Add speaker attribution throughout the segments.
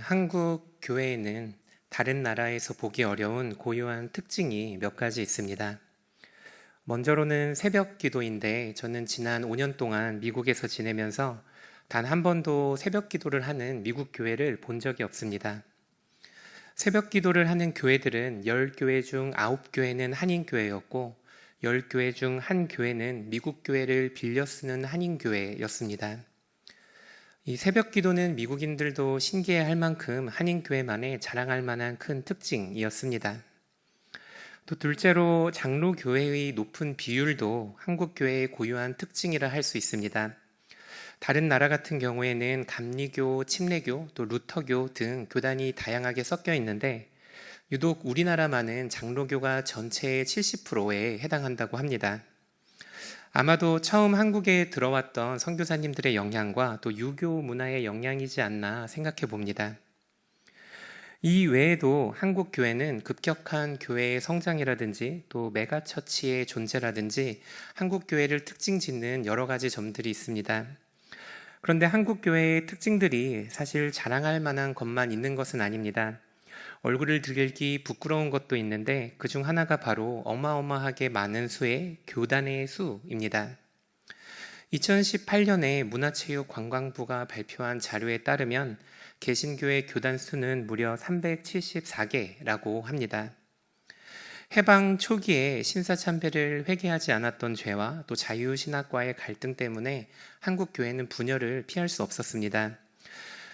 Speaker 1: 한국 교회에는 다른 나라에서 보기 어려운 고유한 특징이 몇 가지 있습니다. 먼저로는 새벽 기도인데 저는 지난 5년 동안 미국에서 지내면서 단 한 번도 새벽 기도를 하는 미국 교회를 본 적이 없습니다. 새벽 기도를 하는 교회들은 10교회 중 9교회는 한인교회였고 10교회 중 1교회는 미국 교회를 빌려 쓰는 한인교회였습니다. 이 새벽 기도는 미국인들도 신기해할 만큼 한인교회만의 자랑할 만한 큰 특징이었습니다. 또 둘째로 장로교회의 높은 비율도 한국교회의 고유한 특징이라 할 수 있습니다. 다른 나라 같은 경우에는 감리교, 침례교, 또 루터교 등 교단이 다양하게 섞여 있는데 유독 우리나라만은 장로교가 전체의 70%에 해당한다고 합니다. 아마도 처음 한국에 들어왔던 선교사님들의 영향과 또 유교 문화의 영향이지 않나 생각해 봅니다. 이 외에도 한국 교회는 급격한 교회의 성장이라든지 또 메가처치의 존재라든지 한국 교회를 특징 짓는 여러 가지 점들이 있습니다. 그런데 한국 교회의 특징들이 사실 자랑할 만한 것만 있는 것은 아닙니다. 얼굴을 들기 부끄러운 것도 있는데 그중 하나가 바로 어마어마하게 많은 수의 교단의 수입니다. 2018년에 문화체육관광부가 발표한 자료에 따르면 개신교의 교단 수는 무려 374개라고 합니다. 해방 초기에 신사참배를 회개하지 않았던 죄와 또 자유신학과의 갈등 때문에 한국 교회는 분열을 피할 수 없었습니다.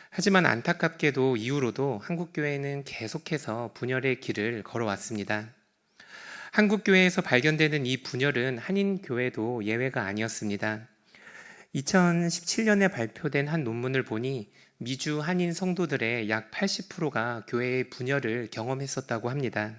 Speaker 1: 하지만 안타깝게도 이후로도 한국교회는 계속해서 분열의 길을 걸어왔습니다. 한국교회에서 발견되는 이 분열은 한인교회도 예외가 아니었습니다. 2017년에 발표된 한 논문을 보니 미주 한인 성도들의 약 80%가 교회의 분열을 경험했었다고 합니다.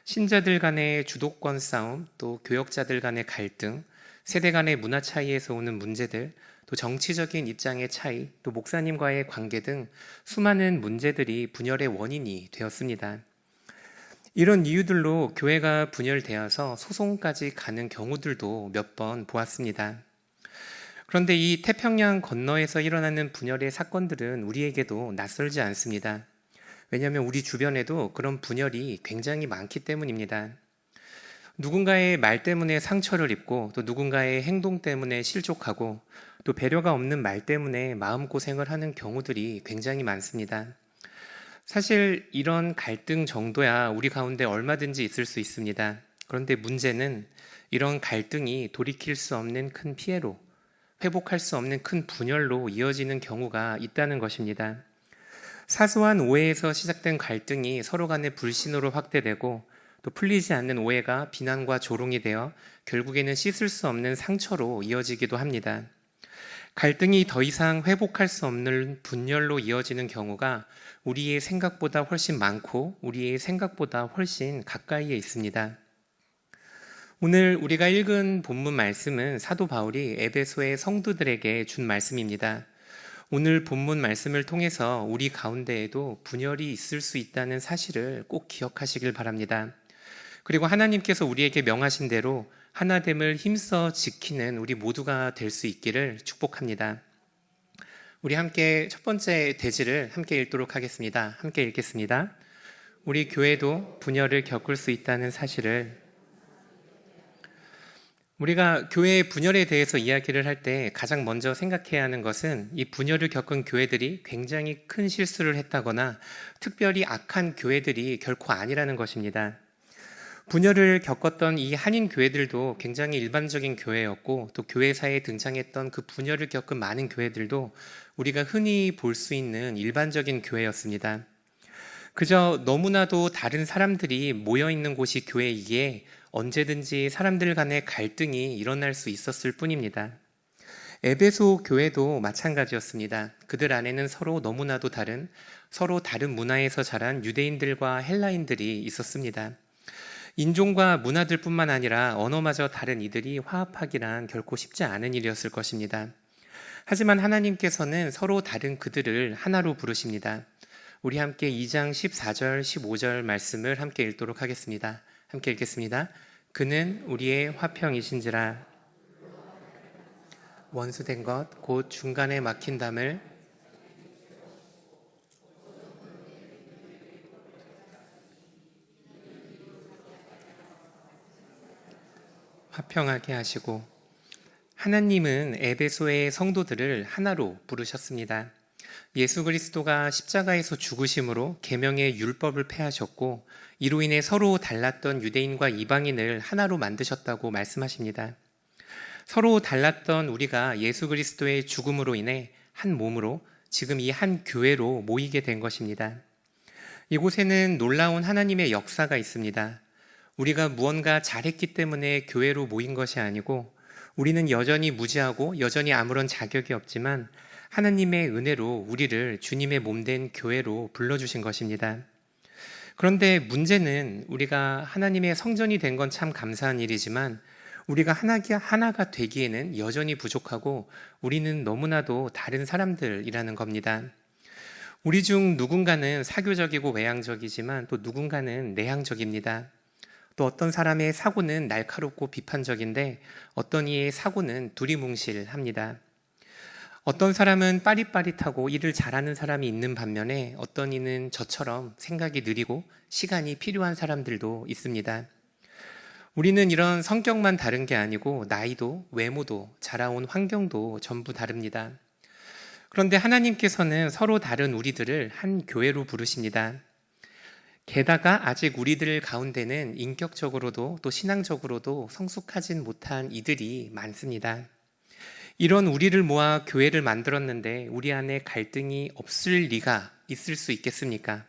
Speaker 1: 신자들 간의 주도권 싸움, 또 교역자들 간의 갈등, 세대 간의 문화 차이에서 오는 문제들, 또 정치적인 입장의 차이, 또 목사님과의 관계 등 수많은 문제들이 분열의 원인이 되었습니다. 이런 이유들로 교회가 분열되어서 소송까지 가는 경우들도 몇 번 보았습니다. 그런데 이 태평양 건너에서 일어나는 분열의 사건들은 우리에게도 낯설지 않습니다. 왜냐하면 우리 주변에도 그런 분열이 굉장히 많기 때문입니다. 누군가의 말 때문에 상처를 입고 또 누군가의 행동 때문에 실족하고 또 배려가 없는 말 때문에 마음고생을 하는 경우들이 굉장히 많습니다. 사실 이런 갈등 정도야 우리 가운데 얼마든지 있을 수 있습니다. 그런데 문제는 이런 갈등이 돌이킬 수 없는 큰 피해로, 회복할 수 없는 큰 분열로 이어지는 경우가 있다는 것입니다. 사소한 오해에서 시작된 갈등이 서로 간의 불신으로 확대되고 또 풀리지 않는 오해가 비난과 조롱이 되어 결국에는 씻을 수 없는 상처로 이어지기도 합니다. 갈등이 더 이상 회복할 수 없는 분열로 이어지는 경우가 우리의 생각보다 훨씬 많고 우리의 생각보다 훨씬 가까이에 있습니다. 오늘 우리가 읽은 본문 말씀은 사도 바울이 에베소의 성도들에게 준 말씀입니다. 오늘 본문 말씀을 통해서 우리 가운데에도 분열이 있을 수 있다는 사실을 꼭 기억하시길 바랍니다. 그리고 하나님께서 우리에게 명하신 대로 하나됨을 힘써 지키는 우리 모두가 될 수 있기를 축복합니다. 우리 함께 첫 번째 대지를 함께 읽도록 하겠습니다. 함께 읽겠습니다. 우리 교회도 분열을 겪을 수 있다는 사실을. 우리가 교회의 분열에 대해서 이야기를 할 때 가장 먼저 생각해야 하는 것은 이 분열을 겪은 교회들이 굉장히 큰 실수를 했다거나 특별히 악한 교회들이 결코 아니라는 것입니다. 분열을 겪었던 이 한인 교회들도 굉장히 일반적인 교회였고 또 교회사에 등장했던 그 분열을 겪은 많은 교회들도 우리가 흔히 볼 수 있는 일반적인 교회였습니다. 그저 너무나도 다른 사람들이 모여있는 곳이 교회이기에 언제든지 사람들 간의 갈등이 일어날 수 있었을 뿐입니다. 에베소 교회도 마찬가지였습니다. 그들 안에는 서로 너무나도 다른, 서로 다른 문화에서 자란 유대인들과 헬라인들이 있었습니다. 인종과 문화들 뿐만 아니라 언어마저 다른 이들이 화합하기란 결코 쉽지 않은 일이었을 것입니다. 하지만 하나님께서는 서로 다른 그들을 하나로 부르십니다. 우리 함께 2장 14절, 15절 말씀을 함께 읽도록 하겠습니다. 함께 읽겠습니다. 그는 우리의 화평이신지라 원수된 것 곧 중간에 막힌 담을 화평하게 하시고 하나님은 에베소의 성도들을 하나로 부르셨습니다. 예수 그리스도가 십자가에서 죽으심으로 계명의 율법을 폐하셨고 이로 인해 서로 달랐던 유대인과 이방인을 하나로 만드셨다고 말씀하십니다. 서로 달랐던 우리가 예수 그리스도의 죽음으로 인해 한 몸으로 지금 이 한 교회로 모이게 된 것입니다. 이곳에는 놀라운 하나님의 역사가 있습니다. 우리가 무언가 잘했기 때문에 교회로 모인 것이 아니고 우리는 여전히 무지하고 여전히 아무런 자격이 없지만 하나님의 은혜로 우리를 주님의 몸된 교회로 불러주신 것입니다. 그런데 문제는 우리가 하나님의 성전이 된 건 참 감사한 일이지만 우리가 하나가 되기에는 여전히 부족하고 우리는 너무나도 다른 사람들이라는 겁니다. 우리 중 누군가는 사교적이고 외향적이지만 또 누군가는 내향적입니다. 또 어떤 사람의 사고는 날카롭고 비판적인데 어떤 이의 사고는 두리뭉실합니다. 어떤 사람은 빠릿빠릿하고 일을 잘하는 사람이 있는 반면에 어떤 이는 저처럼 생각이 느리고 시간이 필요한 사람들도 있습니다. 우리는 이런 성격만 다른 게 아니고 나이도 외모도 자라온 환경도 전부 다릅니다. 그런데 하나님께서는 서로 다른 우리들을 한 교회로 부르십니다. 게다가 아직 우리들 가운데는 인격적으로도 또 신앙적으로도 성숙하진 못한 이들이 많습니다. 이런 우리를 모아 교회를 만들었는데 우리 안에 갈등이 없을 리가 있을 수 있겠습니까?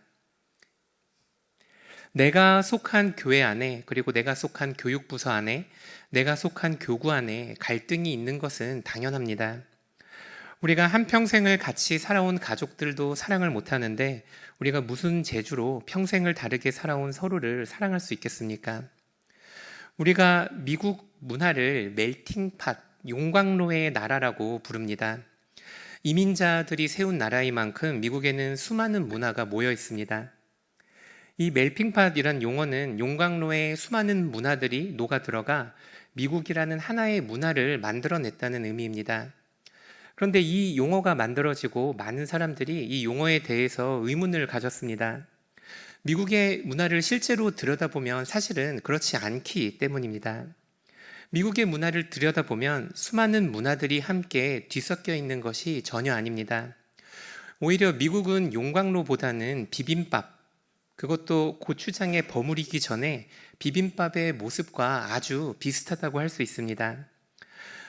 Speaker 1: 내가 속한 교회 안에 그리고 내가 속한 교육부서 안에 내가 속한 교구 안에 갈등이 있는 것은 당연합니다. 우리가 한평생을 같이 살아온 가족들도 사랑을 못하는데 우리가 무슨 재주로 평생을 다르게 살아온 서로를 사랑할 수 있겠습니까? 우리가 미국 문화를 멜팅팟, 용광로의 나라라고 부릅니다. 이민자들이 세운 나라인 만큼 미국에는 수많은 문화가 모여 있습니다. 이 멜팅팟이란 용어는 용광로에 수많은 문화들이 녹아 들어가 미국이라는 하나의 문화를 만들어냈다는 의미입니다. 그런데 이 용어가 만들어지고 많은 사람들이 이 용어에 대해서 의문을 가졌습니다. 미국의 문화를 실제로 들여다보면 사실은 그렇지 않기 때문입니다. 미국의 문화를 들여다보면 수많은 문화들이 함께 뒤섞여 있는 것이 전혀 아닙니다. 오히려 미국은 용광로보다는 비빔밥, 그것도 고추장에 버무리기 전에 비빔밥의 모습과 아주 비슷하다고 할 수 있습니다.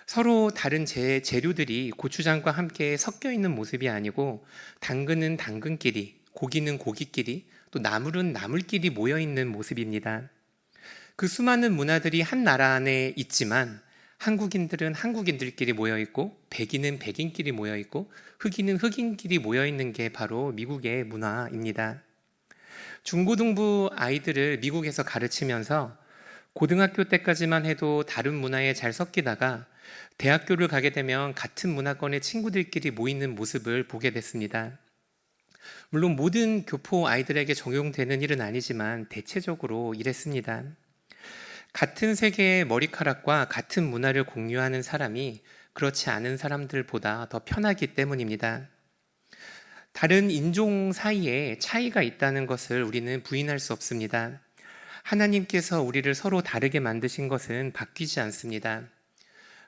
Speaker 1: 서로 다른 재료들이 고추장과 함께 섞여 있는 모습이 아니고 당근은 당근끼리, 고기는 고기끼리, 또 나물은 나물끼리 모여 있는 모습입니다. 그 수많은 문화들이 한 나라 안에 있지만 한국인들은 한국인들끼리 모여 있고 백인은 백인끼리 모여 있고 흑인은 흑인끼리 모여 있는 게 바로 미국의 문화입니다. 중고등부 아이들을 미국에서 가르치면서 고등학교 때까지만 해도 다른 문화에 잘 섞이다가 대학교를 가게 되면 같은 문화권의 친구들끼리 모이는 모습을 보게 됐습니다. 물론 모든 교포 아이들에게 적용되는 일은 아니지만 대체적으로 이랬습니다. 같은 세계의 머리카락과 같은 문화를 공유하는 사람이 그렇지 않은 사람들보다 더 편하기 때문입니다. 다른 인종 사이에 차이가 있다는 것을 우리는 부인할 수 없습니다. 하나님께서 우리를 서로 다르게 만드신 것은 바뀌지 않습니다.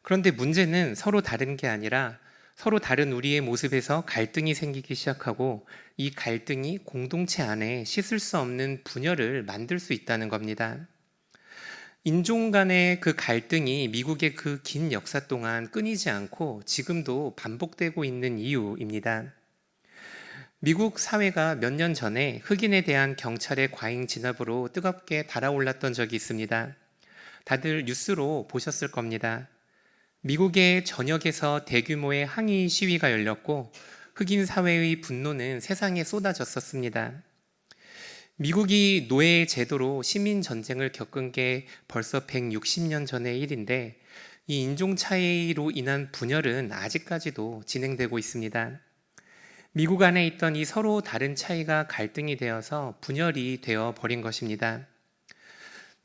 Speaker 1: 그런데 문제는 서로 다른 게 아니라 서로 다른 우리의 모습에서 갈등이 생기기 시작하고 이 갈등이 공동체 안에 씻을 수 없는 분열을 만들 수 있다는 겁니다. 인종 간의 그 갈등이 미국의 그 긴 역사 동안 끊이지 않고 지금도 반복되고 있는 이유입니다. 미국 사회가 몇 년 전에 흑인에 대한 경찰의 과잉 진압으로 뜨겁게 달아올랐던 적이 있습니다. 다들 뉴스로 보셨을 겁니다. 미국의 전역에서 대규모의 항의 시위가 열렸고 흑인 사회의 분노는 세상에 쏟아졌었습니다. 미국이 노예 제도로 시민 전쟁을 겪은 게 벌써 160년 전의 일인데 이 인종 차이로 인한 분열은 아직까지도 진행되고 있습니다. 미국 안에 있던 이 서로 다른 차이가 갈등이 되어서 분열이 되어 버린 것입니다.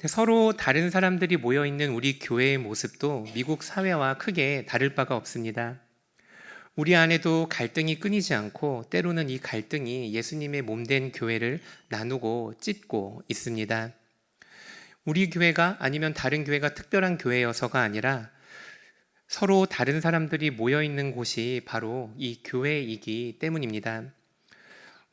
Speaker 1: 서로 다른 사람들이 모여있는 우리 교회의 모습도 미국 사회와 크게 다를 바가 없습니다. 우리 안에도 갈등이 끊이지 않고 때로는 이 갈등이 예수님의 몸된 교회를 나누고 찢고 있습니다. 우리 교회가 아니면 다른 교회가 특별한 교회여서가 아니라 서로 다른 사람들이 모여 있는 곳이 바로 이 교회이기 때문입니다.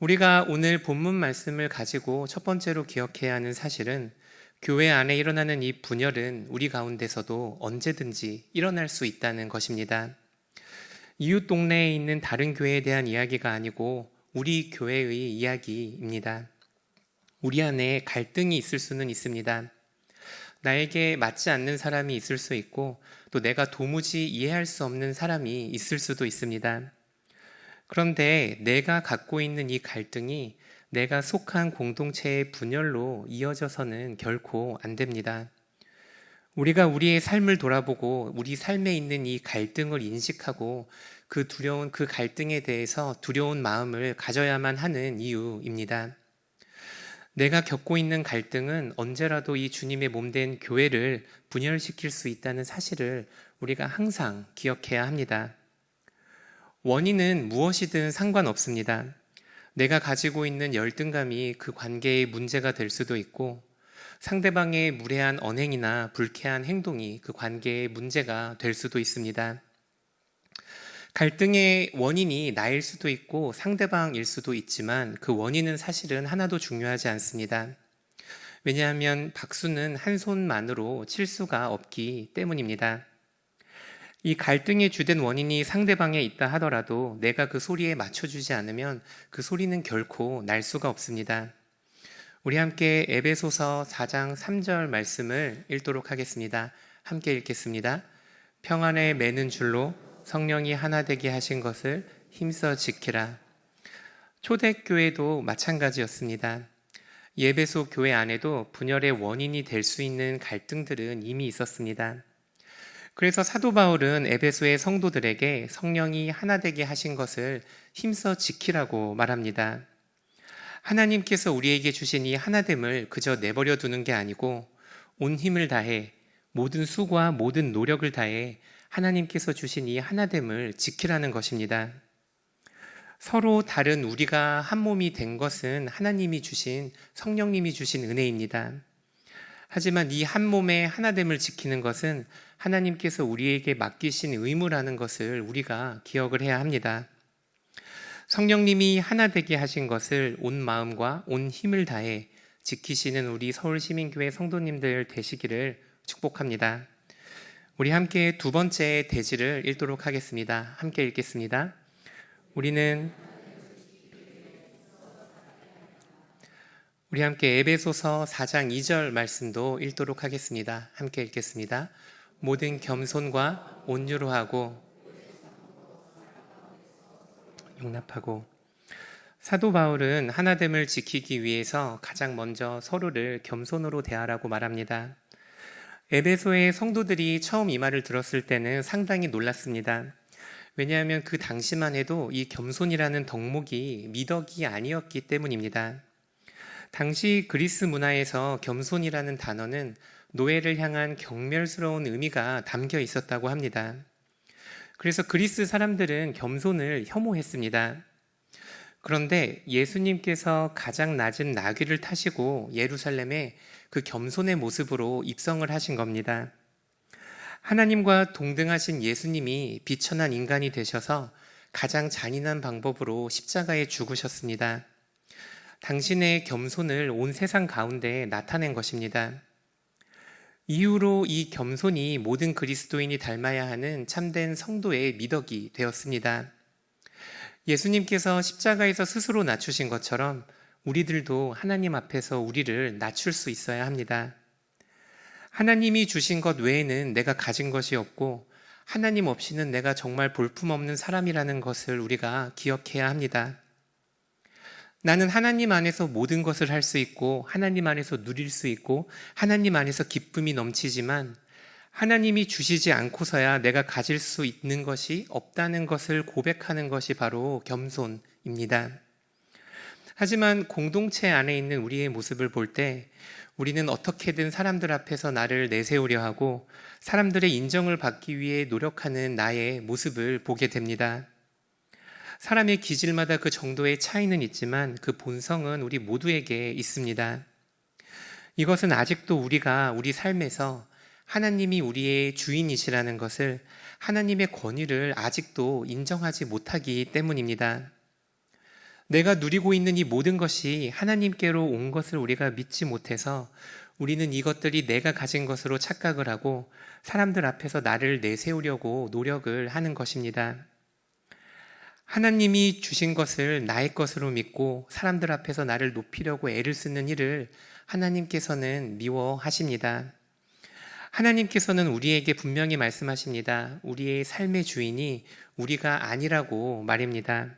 Speaker 1: 우리가 오늘 본문 말씀을 가지고 첫 번째로 기억해야 하는 사실은 교회 안에 일어나는 이 분열은 우리 가운데서도 언제든지 일어날 수 있다는 것입니다. 이웃 동네에 있는 다른 교회에 대한 이야기가 아니고 우리 교회의 이야기입니다. 우리 안에 갈등이 있을 수는 있습니다. 나에게 맞지 않는 사람이 있을 수 있고 또 내가 도무지 이해할 수 없는 사람이 있을 수도 있습니다. 그런데 내가 갖고 있는 이 갈등이 내가 속한 공동체의 분열로 이어져서는 결코 안 됩니다. 우리가 우리의 삶을 돌아보고 우리 삶에 있는 이 갈등을 인식하고 그 갈등에 대해서 두려운 마음을 가져야만 하는 이유입니다. 내가 겪고 있는 갈등은 언제라도 이 주님의 몸된 교회를 분열시킬 수 있다는 사실을 우리가 항상 기억해야 합니다. 원인은 무엇이든 상관없습니다. 내가 가지고 있는 열등감이 그 관계의 문제가 될 수도 있고 상대방의 무례한 언행이나 불쾌한 행동이 그 관계의 문제가 될 수도 있습니다. 갈등의 원인이 나일 수도 있고 상대방일 수도 있지만 그 원인은 사실은 하나도 중요하지 않습니다. 왜냐하면 박수는 한 손만으로 칠 수가 없기 때문입니다. 이 갈등의 주된 원인이 상대방에 있다 하더라도 내가 그 소리에 맞춰주지 않으면 그 소리는 결코 날 수가 없습니다. 우리 함께 에베소서 4장 3절 말씀을 읽도록 하겠습니다. 함께 읽겠습니다. 평안에 매는 줄로 성령이 하나 되게 하신 것을 힘써 지키라. 초대교회도 마찬가지였습니다. 에베소 교회 안에도 분열의 원인이 될 수 있는 갈등들은 이미 있었습니다. 그래서 사도 바울은 에베소의 성도들에게 성령이 하나 되게 하신 것을 힘써 지키라고 말합니다. 하나님께서 우리에게 주신 이 하나됨을 그저 내버려 두는 게 아니고 온 힘을 다해 모든 수고와 모든 노력을 다해 하나님께서 주신 이 하나됨을 지키라는 것입니다. 서로 다른 우리가 한 몸이 된 것은 하나님이 주신 성령님이 주신 은혜입니다. 하지만 이 한 몸의 하나됨을 지키는 것은 하나님께서 우리에게 맡기신 의무라는 것을 우리가 기억을 해야 합니다. 성령님이 하나 되게 하신 것을 온 마음과 온 힘을 다해 지키시는 우리 서울시민교회 성도님들 되시기를 축복합니다. 우리 함께 두 번째 대지를 읽도록 하겠습니다. 함께 읽겠습니다. 우리 함께 에베소서 4장 2절 말씀도 읽도록 하겠습니다. 함께 읽겠습니다. 모든 겸손과 온유로 하고 용납하고. 사도 바울은 하나됨을 지키기 위해서 가장 먼저 서로를 겸손으로 대하라고 말합니다. 에베소의 성도들이 처음 이 말을 들었을 때는 상당히 놀랐습니다. 왜냐하면 그 당시만 해도 이 겸손이라는 덕목이 미덕이 아니었기 때문입니다. 당시 그리스 문화에서 겸손이라는 단어는 노예를 향한 경멸스러운 의미가 담겨 있었다고 합니다. 그래서 그리스 사람들은 겸손을 혐오했습니다. 그런데 예수님께서 가장 낮은 나귀를 타시고 예루살렘에 그 겸손의 모습으로 입성을 하신 겁니다. 하나님과 동등하신 예수님이 비천한 인간이 되셔서 가장 잔인한 방법으로 십자가에 죽으셨습니다. 당신의 겸손을 온 세상 가운데 나타낸 것입니다. 이후로 이 겸손이 모든 그리스도인이 닮아야 하는 참된 성도의 미덕이 되었습니다. 예수님께서 십자가에서 스스로 낮추신 것처럼 우리들도 하나님 앞에서 우리를 낮출 수 있어야 합니다. 하나님이 주신 것 외에는 내가 가진 것이 없고 하나님 없이는 내가 정말 볼품없는 사람이라는 것을 우리가 기억해야 합니다. 나는 하나님 안에서 모든 것을 할 수 있고 하나님 안에서 누릴 수 있고 하나님 안에서 기쁨이 넘치지만 하나님이 주시지 않고서야 내가 가질 수 있는 것이 없다는 것을 고백하는 것이 바로 겸손입니다. 하지만 공동체 안에 있는 우리의 모습을 볼 때 우리는 어떻게든 사람들 앞에서 나를 내세우려 하고 사람들의 인정을 받기 위해 노력하는 나의 모습을 보게 됩니다. 사람의 기질마다 그 정도의 차이는 있지만 그 본성은 우리 모두에게 있습니다. 이것은 아직도 우리가 우리 삶에서 하나님이 우리의 주인이시라는 것을, 하나님의 권위를 아직도 인정하지 못하기 때문입니다. 내가 누리고 있는 이 모든 것이 하나님께로 온 것을 우리가 믿지 못해서 우리는 이것들이 내가 가진 것으로 착각을 하고 사람들 앞에서 나를 내세우려고 노력을 하는 것입니다. 하나님이 주신 것을 나의 것으로 믿고 사람들 앞에서 나를 높이려고 애를 쓰는 일을 하나님께서는 미워하십니다. 하나님께서는 우리에게 분명히 말씀하십니다. 우리의 삶의 주인이 우리가 아니라고 말입니다.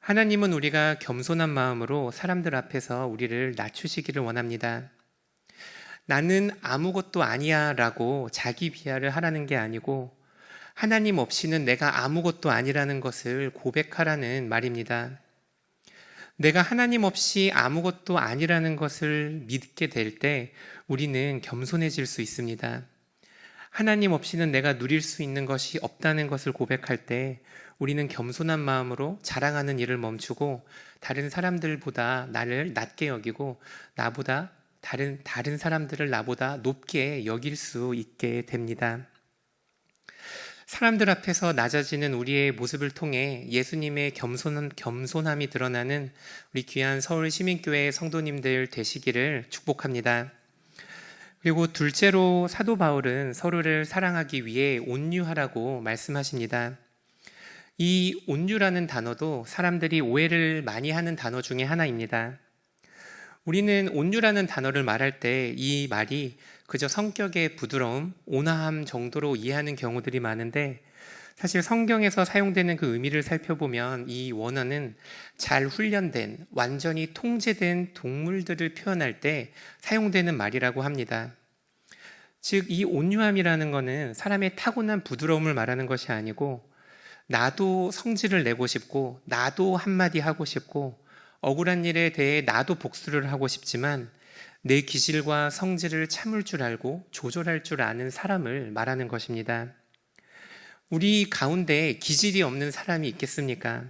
Speaker 1: 하나님은 우리가 겸손한 마음으로 사람들 앞에서 우리를 낮추시기를 원합니다. 나는 아무것도 아니야 라고 자기 비하를 하라는 게 아니고, 하나님 없이는 내가 아무것도 아니라는 것을 고백하라는 말입니다. 내가 하나님 없이 아무것도 아니라는 것을 믿게 될 때 우리는 겸손해질 수 있습니다. 하나님 없이는 내가 누릴 수 있는 것이 없다는 것을 고백할 때 우리는 겸손한 마음으로 자랑하는 일을 멈추고 다른 사람들보다 나를 낮게 여기고 나보다 다른 사람들을 나보다 높게 여길 수 있게 됩니다. 사람들 앞에서 낮아지는 우리의 모습을 통해 예수님의 겸손함이 드러나는 우리 귀한 서울 시민교회 성도님들 되시기를 축복합니다. 그리고 둘째로 사도 바울은 서로를 사랑하기 위해 온유하라고 말씀하십니다. 이 온유라는 단어도 사람들이 오해를 많이 하는 단어 중에 하나입니다. 우리는 온유라는 단어를 말할 때 이 말이 그저 성격의 부드러움, 온화함 정도로 이해하는 경우들이 많은데, 사실 성경에서 사용되는 그 의미를 살펴보면 이 원어는 잘 훈련된, 완전히 통제된 동물들을 표현할 때 사용되는 말이라고 합니다. 즉, 이 온유함이라는 것은 사람의 타고난 부드러움을 말하는 것이 아니고, 나도 성질을 내고 싶고, 나도 한마디 하고 싶고, 억울한 일에 대해 나도 복수를 하고 싶지만 내 기질과 성질을 참을 줄 알고 조절할 줄 아는 사람을 말하는 것입니다. 우리 가운데 기질이 없는 사람이 있겠습니까?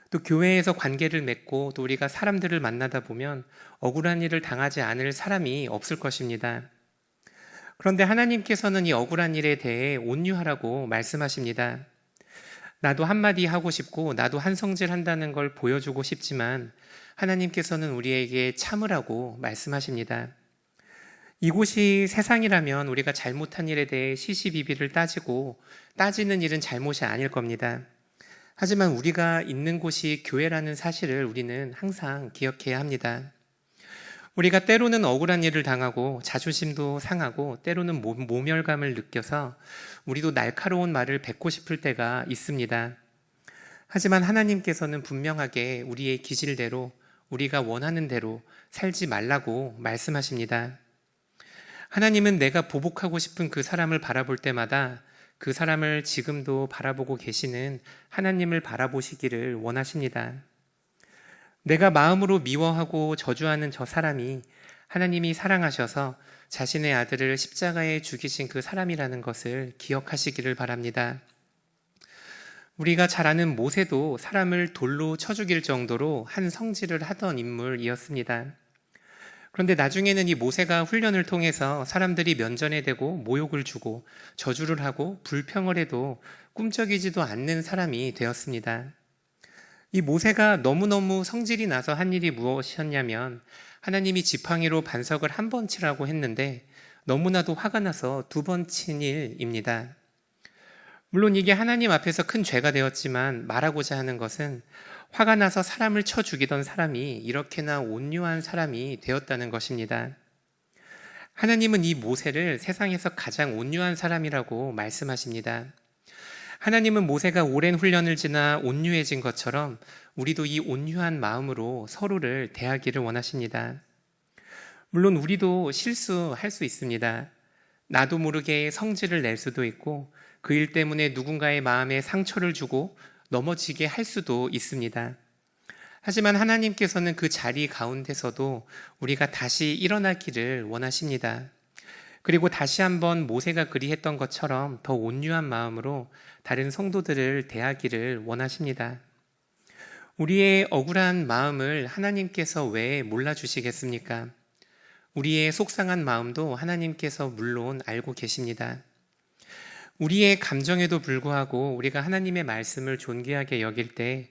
Speaker 1: 또 교회에서 관계를 맺고 또 우리가 사람들을 만나다 보면 억울한 일을 당하지 않을 사람이 없을 것입니다. 그런데 하나님께서는 이 억울한 일에 대해 온유하라고 말씀하십니다. 나도 한마디 하고 싶고 나도 한성질 한다는 걸 보여주고 싶지만 하나님께서는 우리에게 참으라고 말씀하십니다. 이곳이 세상이라면 우리가 잘못한 일에 대해 시시비비를 따지는 일은 잘못이 아닐 겁니다. 하지만 우리가 있는 곳이 교회라는 사실을 우리는 항상 기억해야 합니다. 우리가 때로는 억울한 일을 당하고 자존심도 상하고 때로는 모멸감을 느껴서 우리도 날카로운 말을 뱉고 싶을 때가 있습니다. 하지만 하나님께서는 분명하게 우리의 기질대로 우리가 원하는 대로 살지 말라고 말씀하십니다. 하나님은 내가 보복하고 싶은 그 사람을 바라볼 때마다 그 사람을 지금도 바라보고 계시는 하나님을 바라보시기를 원하십니다. 내가 마음으로 미워하고 저주하는 저 사람이 하나님이 사랑하셔서 자신의 아들을 십자가에 죽이신 그 사람이라는 것을 기억하시기를 바랍니다. 우리가 잘 아는 모세도 사람을 돌로 쳐 죽일 정도로 한 성질을 하던 인물이었습니다. 그런데 나중에는 이 모세가 훈련을 통해서 사람들이 면전에 대고 모욕을 주고 저주를 하고 불평을 해도 꿈쩍이지도 않는 사람이 되었습니다. 이 모세가 너무너무 성질이 나서 한 일이 무엇이었냐면 하나님이 지팡이로 반석을 한 번 치라고 했는데 너무나도 화가 나서 두 번 친 일입니다. 물론 이게 하나님 앞에서 큰 죄가 되었지만 말하고자 하는 것은 화가 나서 사람을 쳐 죽이던 사람이 이렇게나 온유한 사람이 되었다는 것입니다. 하나님은 이 모세를 세상에서 가장 온유한 사람이라고 말씀하십니다. 하나님은 모세가 오랜 훈련을 지나 온유해진 것처럼 우리도 이 온유한 마음으로 서로를 대하기를 원하십니다. 물론 우리도 실수할 수 있습니다. 나도 모르게 성질을 낼 수도 있고 그 일 때문에 누군가의 마음에 상처를 주고 넘어지게 할 수도 있습니다. 하지만 하나님께서는 그 자리 가운데서도 우리가 다시 일어나기를 원하십니다. 그리고 다시 한번 모세가 그리했던 것처럼 더 온유한 마음으로 다른 성도들을 대하기를 원하십니다. 우리의 억울한 마음을 하나님께서 왜 몰라주시겠습니까? 우리의 속상한 마음도 하나님께서 물론 알고 계십니다. 우리의 감정에도 불구하고 우리가 하나님의 말씀을 존귀하게 여길 때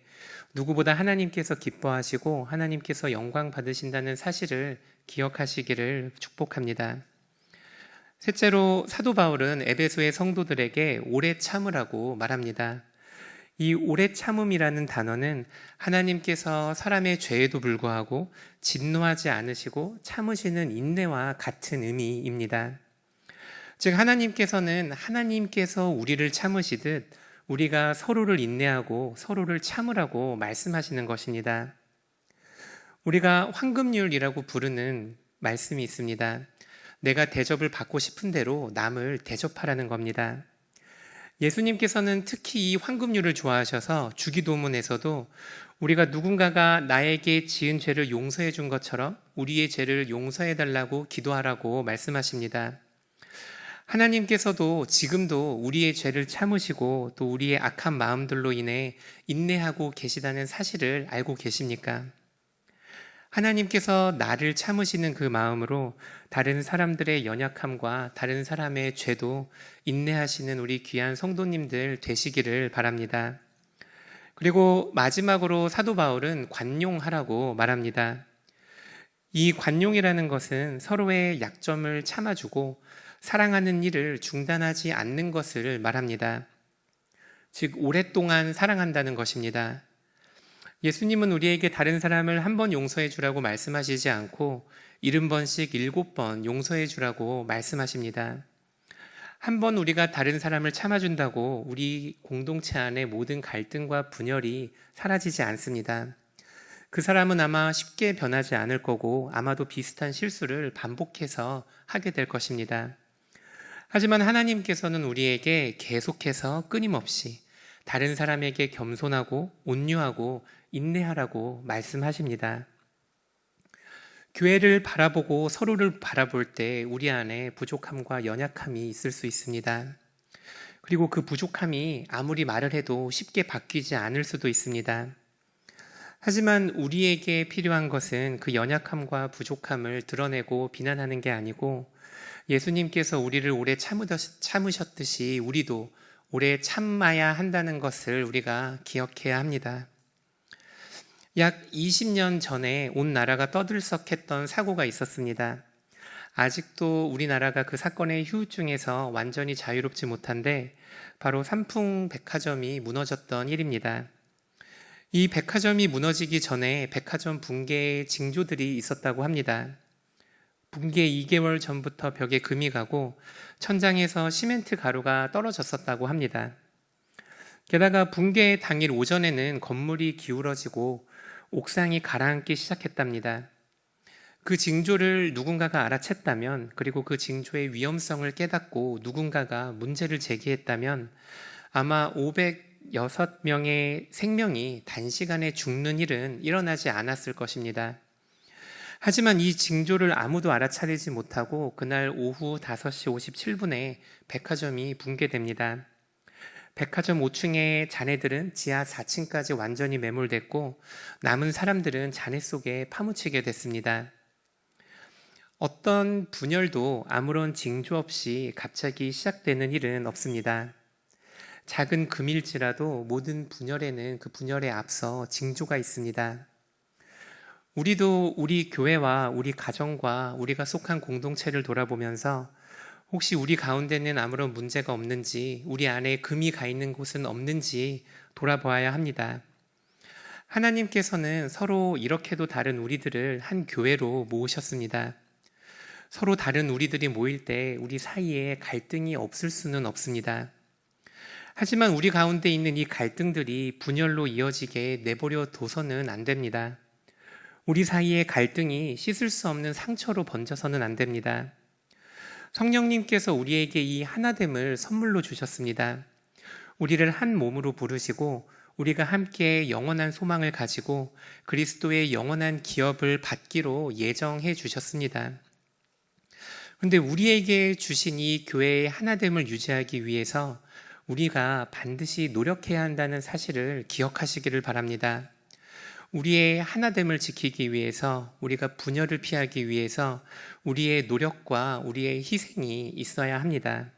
Speaker 1: 누구보다 하나님께서 기뻐하시고 하나님께서 영광 받으신다는 사실을 기억하시기를 축복합니다. 셋째로 사도 바울은 에베소의 성도들에게 오래 참으라고 말합니다. 이 오래 참음이라는 단어는 하나님께서 사람의 죄에도 불구하고 진노하지 않으시고 참으시는 인내와 같은 의미입니다. 즉 하나님께서는 하나님께서 우리를 참으시듯 우리가 서로를 인내하고 서로를 참으라고 말씀하시는 것입니다. 우리가 황금률이라고 부르는 말씀이 있습니다. 내가 대접을 받고 싶은 대로 남을 대접하라는 겁니다. 예수님께서는 특히 이 황금률을 좋아하셔서 주기도문에서도 우리가 누군가가 나에게 지은 죄를 용서해 준 것처럼 우리의 죄를 용서해 달라고 기도하라고 말씀하십니다. 하나님께서도 지금도 우리의 죄를 참으시고 또 우리의 악한 마음들로 인해 인내하고 계시다는 사실을 알고 계십니까? 하나님께서 나를 참으시는 그 마음으로 다른 사람들의 연약함과 다른 사람의 죄도 인내하시는 우리 귀한 성도님들 되시기를 바랍니다. 그리고 마지막으로 사도 바울은 관용하라고 말합니다. 이 관용이라는 것은 서로의 약점을 참아주고 사랑하는 일을 중단하지 않는 것을 말합니다. 즉 오랫동안 사랑한다는 것입니다. 예수님은 우리에게 다른 사람을 한 번 용서해 주라고 말씀하시지 않고 70번씩 7번 용서해 주라고 말씀하십니다. 한 번 우리가 다른 사람을 참아준다고 우리 공동체 안의 모든 갈등과 분열이 사라지지 않습니다. 그 사람은 아마 쉽게 변하지 않을 거고 아마도 비슷한 실수를 반복해서 하게 될 것입니다. 하지만 하나님께서는 우리에게 계속해서 끊임없이 다른 사람에게 겸손하고 온유하고 인내하라고 말씀하십니다. 교회를 바라보고 서로를 바라볼 때 우리 안에 부족함과 연약함이 있을 수 있습니다. 그리고 그 부족함이 아무리 말을 해도 쉽게 바뀌지 않을 수도 있습니다. 하지만 우리에게 필요한 것은 그 연약함과 부족함을 드러내고 비난하는 게 아니고 예수님께서 우리를 오래 참으셨듯이 우리도 오래 참아야 한다는 것을 우리가 기억해야 합니다. 약 20년 전에 온 나라가 떠들썩했던 사고가 있었습니다. 아직도 우리나라가 그 사건의 후유증에서 완전히 자유롭지 못한데 바로 삼풍 백화점이 무너졌던 일입니다. 이 백화점이 무너지기 전에 백화점 붕괴의 징조들이 있었다고 합니다. 붕괴 2개월 전부터 벽에 금이 가고 천장에서 시멘트 가루가 떨어졌었다고 합니다. 게다가 붕괴 당일 오전에는 건물이 기울어지고 옥상이 가라앉기 시작했답니다. 그 징조를 누군가가 알아챘다면 그리고 그 징조의 위험성을 깨닫고 누군가가 문제를 제기했다면 아마 506명의 생명이 단시간에 죽는 일은 일어나지 않았을 것입니다. 하지만 이 징조를 아무도 알아차리지 못하고 그날 오후 5시 57분에 백화점이 붕괴됩니다. 백화점 5층의 잔해들은 지하 4층까지 완전히 매몰됐고 남은 사람들은 잔해 속에 파묻히게 됐습니다. 어떤 분열도 아무런 징조 없이 갑자기 시작되는 일은 없습니다. 작은 금일지라도 모든 분열에는 그 분열에 앞서 징조가 있습니다. 우리도 우리 교회와 우리 가정과 우리가 속한 공동체를 돌아보면서 혹시 우리 가운데는 아무런 문제가 없는지, 우리 안에 금이 가 있는 곳은 없는지 돌아보아야 합니다. 하나님께서는 서로 이렇게도 다른 우리들을 한 교회로 모으셨습니다. 서로 다른 우리들이 모일 때 우리 사이에 갈등이 없을 수는 없습니다. 하지만 우리 가운데 있는 이 갈등들이 분열로 이어지게 내버려 둬서는 안 됩니다. 우리 사이의 갈등이 씻을 수 없는 상처로 번져서는 안 됩니다. 성령님께서 우리에게 이 하나됨을 선물로 주셨습니다. 우리를 한 몸으로 부르시고 우리가 함께 영원한 소망을 가지고 그리스도의 영원한 기업을 받기로 예정해 주셨습니다. 그런데 우리에게 주신 이 교회의 하나됨을 유지하기 위해서 우리가 반드시 노력해야 한다는 사실을 기억하시기를 바랍니다. 우리의 하나됨을 지키기 위해서, 우리가 분열을 피하기 위해서 우리의 노력과 우리의 희생이 있어야 합니다.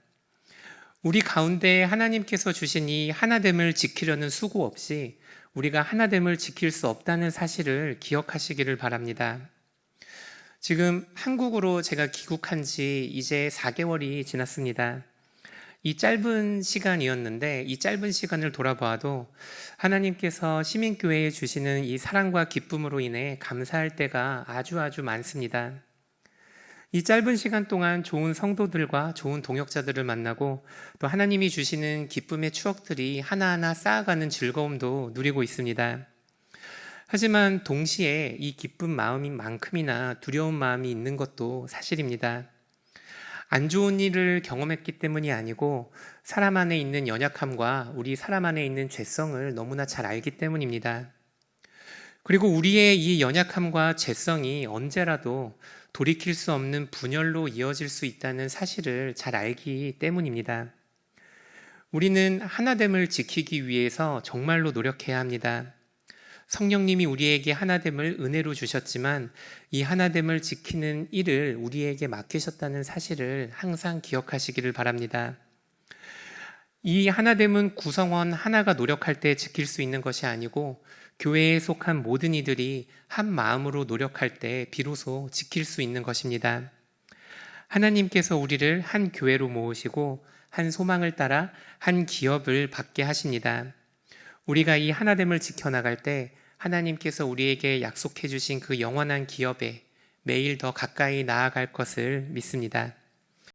Speaker 1: 우리 가운데 하나님께서 주신 이 하나됨을 지키려는 수고 없이 우리가 하나됨을 지킬 수 없다는 사실을 기억하시기를 바랍니다. 지금 한국으로 제가 귀국한 지 이제 4개월이 지났습니다. 이 짧은 시간이었는데 이 짧은 시간을 돌아보아도 하나님께서 시민교회에 주시는 이 사랑과 기쁨으로 인해 감사할 때가 아주 많습니다. 이 짧은 시간 동안 좋은 성도들과 좋은 동역자들을 만나고 또 하나님이 주시는 기쁨의 추억들이 하나하나 쌓아가는 즐거움도 누리고 있습니다. 하지만 동시에 이 기쁜 마음만큼이나 두려운 마음이 있는 것도 사실입니다. 안 좋은 일을 경험했기 때문이 아니고 사람 안에 있는 연약함과 우리 사람 안에 있는 죄성을 너무나 잘 알기 때문입니다. 그리고 우리의 이 연약함과 죄성이 언제라도 돌이킬 수 없는 분열로 이어질 수 있다는 사실을 잘 알기 때문입니다. 우리는 하나됨을 지키기 위해서 정말로 노력해야 합니다. 성령님이 우리에게 하나됨을 은혜로 주셨지만 이 하나됨을 지키는 일을 우리에게 맡기셨다는 사실을 항상 기억하시기를 바랍니다. 이 하나됨은 구성원 하나가 노력할 때 지킬 수 있는 것이 아니고 교회에 속한 모든 이들이 한 마음으로 노력할 때 비로소 지킬 수 있는 것입니다. 하나님께서 우리를 한 교회로 모으시고 한 소망을 따라 한 기업을 받게 하십니다. 우리가 이 하나됨을 지켜나갈 때 하나님께서 우리에게 약속해 주신 그 영원한 기업에 매일 더 가까이 나아갈 것을 믿습니다.